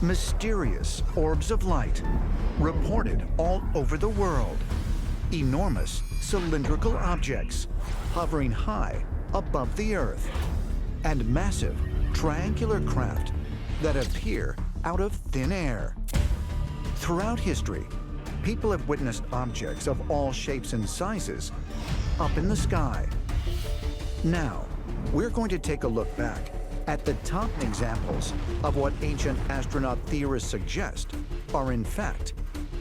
Mysterious orbs of light reported all over the world. Enormous cylindrical objects hovering high above the Earth. And massive triangular craft that appear out of thin air. Throughout history, people have witnessed objects of all shapes and sizes up in the sky. Now, we're going to take a look back at the top examples of what ancient astronaut theorists suggest are in fact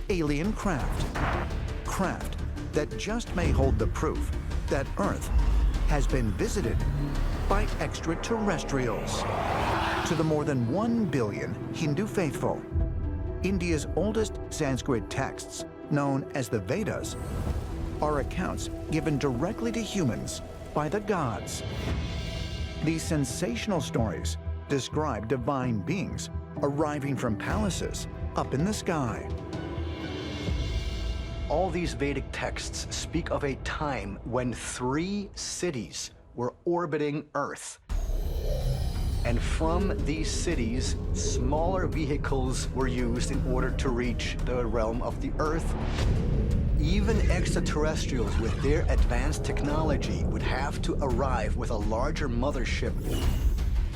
alien craft. Craft that just may hold the proof that Earth has been visited by extraterrestrials. To the more than 1 billion Hindu faithful, India's oldest Sanskrit texts, known as the Vedas, are accounts given directly to humans by the gods. These sensational stories describe divine beings arriving from palaces up in the sky. All these Vedic texts speak of a time when 3 cities were orbiting Earth. And from these cities, smaller vehicles were used in order to reach the realm of the Earth. Even extraterrestrials with their advanced technology would have to arrive with a larger mothership.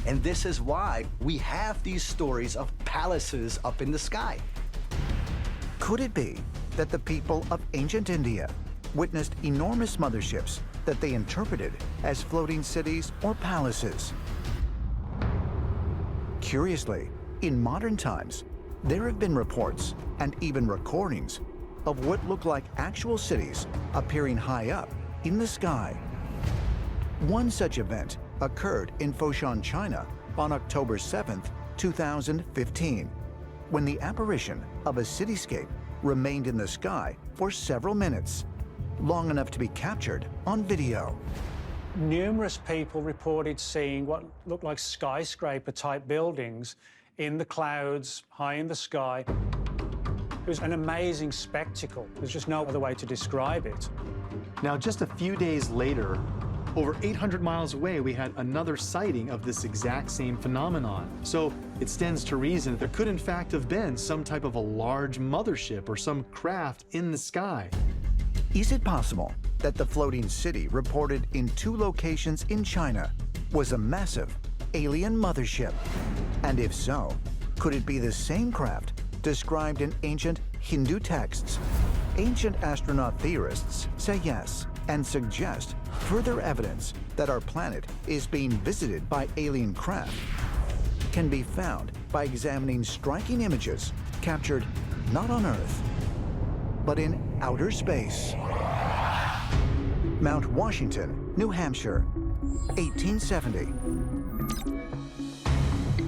And this is why we have these stories of palaces up in the sky. Could it be that the people of ancient India witnessed enormous motherships that they interpreted as floating cities or palaces? Curiously, in modern times, there have been reports and even recordings of what look like actual cities appearing high up in the sky. One such event occurred in Foshan, China on October 7th, 2015, when the apparition of a cityscape remained in the sky for several minutes, long enough to be captured on video. Numerous people reported seeing what looked like skyscraper-type buildings in the clouds, high in the sky. It was an amazing spectacle. There's just no other way to describe it. Now, just a few days later, over 800 miles away, we had another sighting of this exact same phenomenon. So it stands to reason that there could in fact have been some type of a large mothership or some craft in the sky. Is it possible that the floating city reported in 2 locations in China was a massive alien mothership? And if so, could it be the same craft described in ancient Hindu texts? Ancient astronaut theorists say yes and suggest further evidence that our planet is being visited by alien craft can be found by examining striking images captured not on Earth, but in outer space. Mount Washington, New Hampshire, 1870.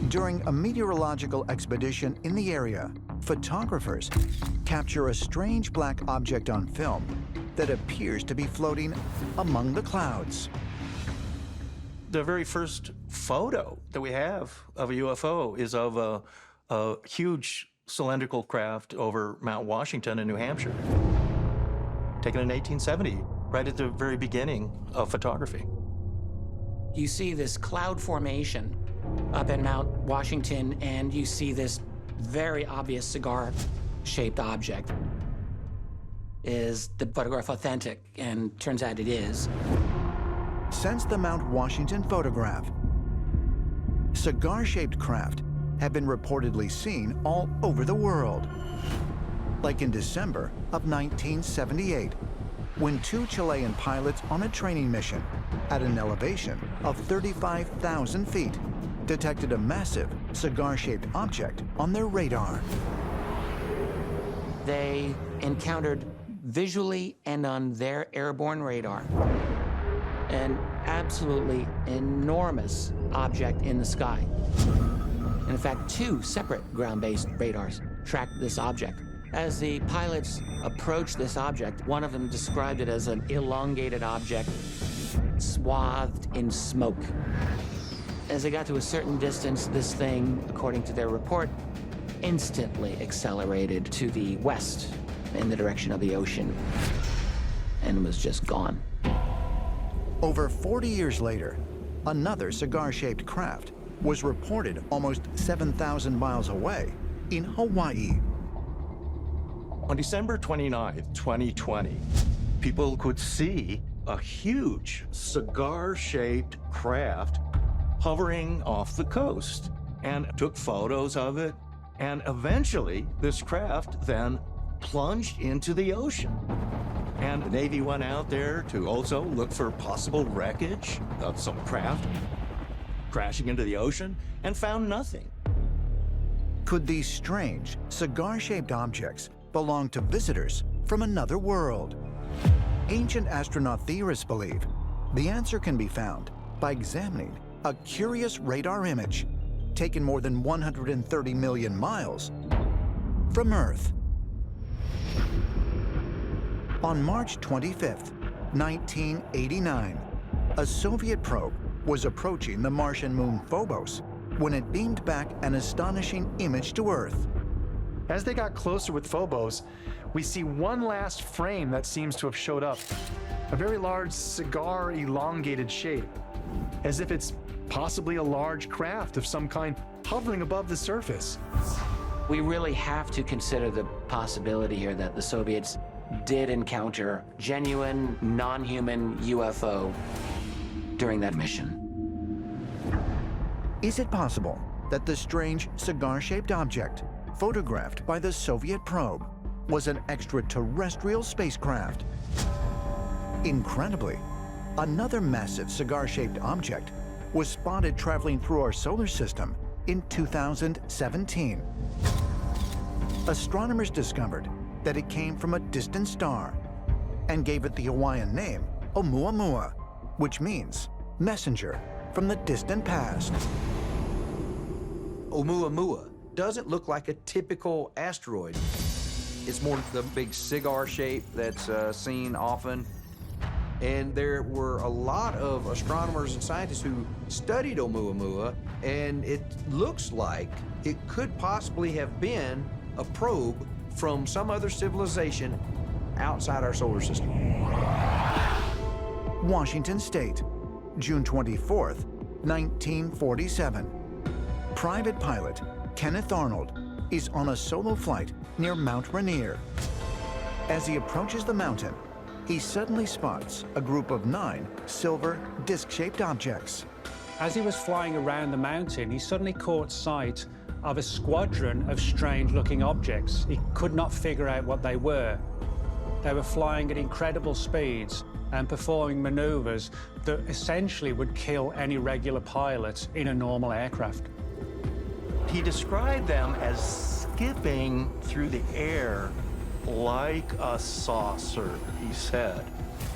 During a meteorological expedition in the area, photographers capture a strange black object on film that appears to be floating among the clouds. The very first photo that we have of a UFO is of a huge cylindrical craft over Mount Washington in New Hampshire, taken in 1870, right at the very beginning of photography. You see this cloud formation up in Mount Washington, and you see this very obvious cigar-shaped object. Is the photograph authentic? And turns out it is. Since the Mount Washington photograph, cigar-shaped craft have been reportedly seen all over the world. Like in December of 1978, when 2 Chilean pilots on a training mission at an elevation of 35,000 feet detected a massive cigar-shaped object on their radar. They encountered visually and on their airborne radar an absolutely enormous object in the sky. And in fact, 2 separate ground-based radars tracked this object. As the pilots approached this object, one of them described it as an elongated object swathed in smoke. As they got to a certain distance, this thing, according to their report, instantly accelerated to the west in the direction of the ocean and was just gone. Over 40 years later, another cigar-shaped craft was reported almost 7,000 miles away in Hawaii. On December 29th, 2020, people could see a huge cigar-shaped craft hovering off the coast and took photos of it. And eventually, this craft then plunged into the ocean. And the Navy went out there to also look for possible wreckage of some craft crashing into the ocean and found nothing. Could these strange, cigar-shaped objects belong to visitors from another world? Ancient astronaut theorists believe the answer can be found by examining a curious radar image taken more than 130 million miles from Earth. On March 25th, 1989, a Soviet probe was approaching the Martian moon Phobos when it beamed back an astonishing image to Earth. As they got closer with Phobos, we see one last frame that seems to have showed up. A very large cigar elongated shape, as if it's possibly a large craft of some kind hovering above the surface. We really have to consider the possibility here that the Soviets did encounter genuine, non-human UFO during that mission. Is it possible that the strange cigar-shaped object photographed by the Soviet probe was an extraterrestrial spacecraft? Incredibly, another massive cigar-shaped object was spotted traveling through our solar system in 2017. Astronomers discovered that it came from a distant star and gave it the Hawaiian name Oumuamua, which means messenger from the distant past. Oumuamua doesn't look like a typical asteroid. It's more the big cigar shape that's seen often. And there were a lot of astronomers and scientists who studied Oumuamua, and it looks like it could possibly have been a probe from some other civilization outside our solar system. Washington State, June 24th, 1947. Private pilot Kenneth Arnold is on a solo flight near Mount Rainier. As he approaches the mountain, he suddenly spots a group of 9 silver disc-shaped objects. As he was flying around the mountain, he suddenly caught sight of a squadron of strange-looking objects. He could not figure out what they were. They were flying at incredible speeds and performing maneuvers that essentially would kill any regular pilot in a normal aircraft. He described them as skipping through the air like a saucer, he said.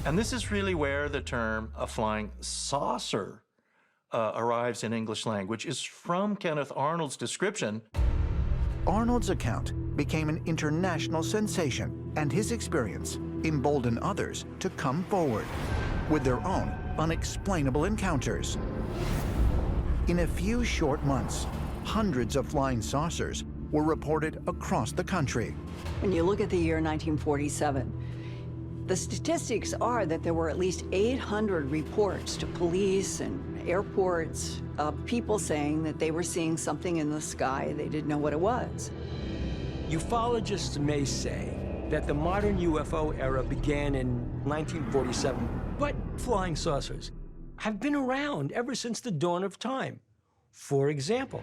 And this is really where the term a flying saucer arrives in English language, is from Kenneth Arnold's description. Arnold's account became an international sensation, and his experience emboldened others to come forward with their own unexplainable encounters. In a few short months, hundreds of flying saucers were reported across the country. When you look at the year 1947, the statistics are that there were at least 800 reports to police and airports of people saying that they were seeing something in the sky. They didn't know what it was. Ufologists may say that the modern UFO era began in 1947, but flying saucers have been around ever since the dawn of time. For example,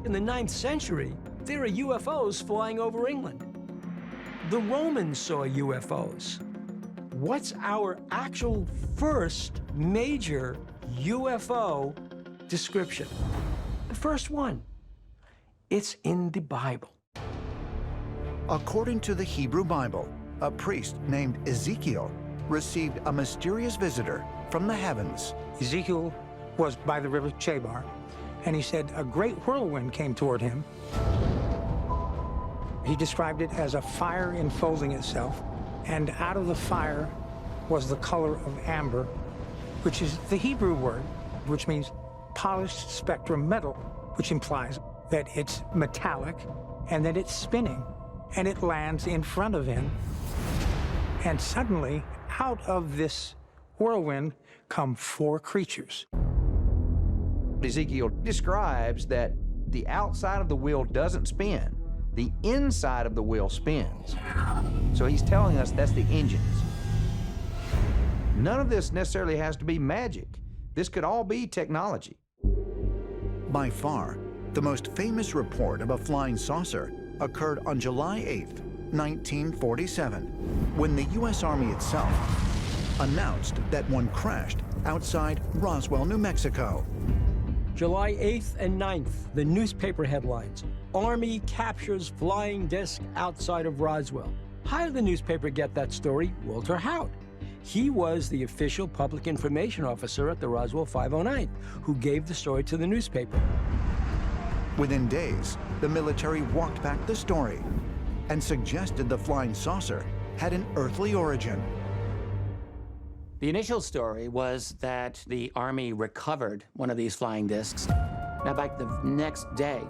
in the 9th century, there are UFOs flying over England. The Romans saw UFOs. What's our actual first major UFO description? The first one. It's in the Bible. According to the Hebrew Bible, a priest named Ezekiel received a mysterious visitor from the heavens. Ezekiel was by the river Chebar, and he said a great whirlwind came toward him. He described it as a fire enfolding itself, and out of the fire was the color of amber, which is the Hebrew word, which means polished spectrum metal, which implies that it's metallic and that it's spinning, and it lands in front of him. And suddenly, out of this whirlwind come 4 creatures. Ezekiel describes that the outside of the wheel doesn't spin. the inside of the wheel spins. So he's telling us that's the engines. None of this necessarily has to be magic. This could all be technology. By far, the most famous report of a flying saucer occurred on July 8, 1947, when the U.S. Army itself announced that one crashed outside Roswell, New Mexico. July 8th and 9th, the newspaper headlines: Army captures flying disc outside of Roswell. How did the newspaper get that story? Walter Haut. He was the official public information officer at the Roswell 509, who gave the story to the newspaper. Within days, the military walked back the story and suggested the flying saucer had an earthly origin. The initial story was that the Army recovered one of these flying discs. Now, by the next day,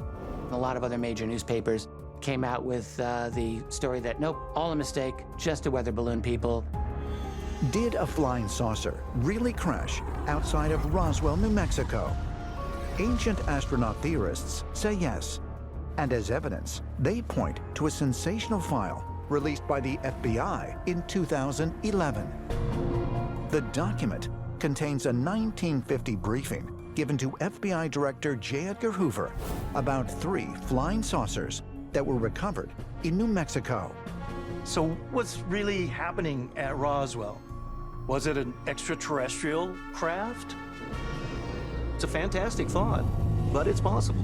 a lot of other major newspapers came out with the story that, nope, all a mistake, just a weather balloon, people. Did a flying saucer really crash outside of Roswell, New Mexico? Ancient astronaut theorists say yes. And as evidence, they point to a sensational file released by the FBI in 2011. The document contains a 1950 briefing given to FBI Director J. Edgar Hoover about 3 flying saucers that were recovered in New Mexico. So what's really happening at Roswell? Was it an extraterrestrial craft? It's a fantastic thought, but it's possible.